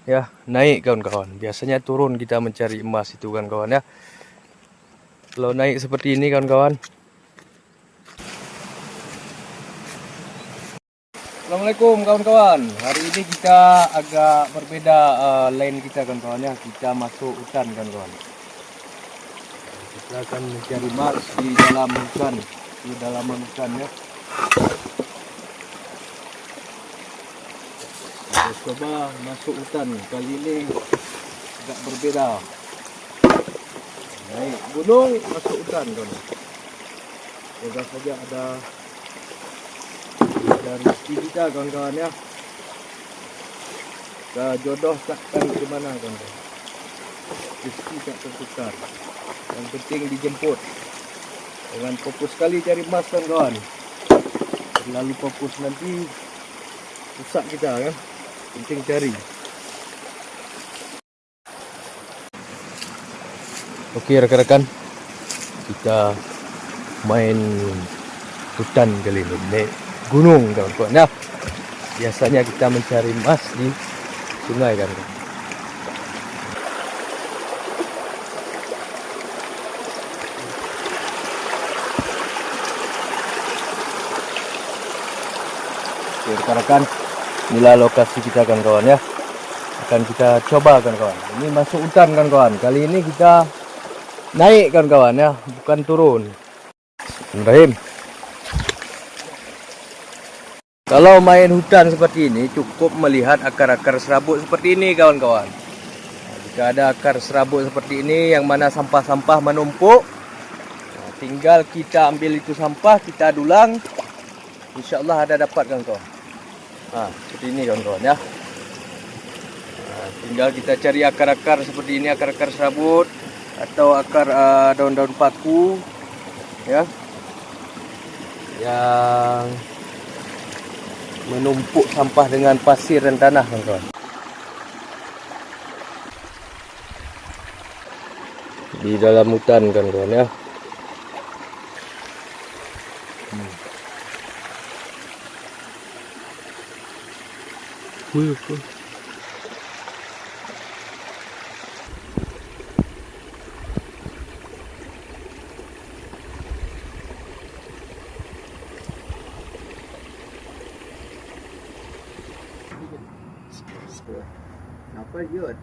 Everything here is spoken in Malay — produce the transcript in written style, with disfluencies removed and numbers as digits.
Ya, naik kawan-kawan. Biasanya turun kita mencari emas itu kan kawan ya. Kalau naik seperti ini kawan-kawan. Assalamualaikum kawan-kawan. Hari ini kita agak berbeda lane kita kawan-kawan ya. Kita masuk hutan kawan-kawan. Kita akan mencari emas di dalam hutan, di dalaman hutan ya. Kita coba masuk hutan. Kali ini agak berbeda. Naik gunung masuk hutan kawan. Semoga saja ada rezeki kita kawan-kawan ya. Kita jodoh takkan ke mana kawan-kawan. Rezeki tak tertukar. Yang penting dijemput. Jangan fokus sekali cari emas kawan-kawan. Terlalu fokus nanti rusak kita kan. Penting cari. Okey rekan-rekan, kita main hutan kali ini, naik gunung kawan-kawan ya. Biasanya kita mencari emas di sungai kan. Okey rekan-rekan, inilah lokasi kita kawan-kawan ya. Akan kita coba kawan-kawan. Ini masuk hutan kawan-kawan. Kali ini kita naik kawan-kawan ya, bukan turun. Bismillahirrahmanirrahim. Kalau main hutan seperti ini cukup melihat akar-akar serabut seperti ini kawan-kawan. Jika ada akar serabut seperti ini yang mana sampah-sampah menumpuk, tinggal kita ambil itu sampah, kita dulang, insya-Allah ada dapat kawan-kawan. Seperti ini kawan-kawan ya. Tinggal kita cari akar-akar seperti ini, akar-akar serabut atau akar daun-daun paku ya, yang menumpuk sampah dengan pasir dan tanah kawan-kawan. Di dalam hutan kawan-kawan ya. Apa yun?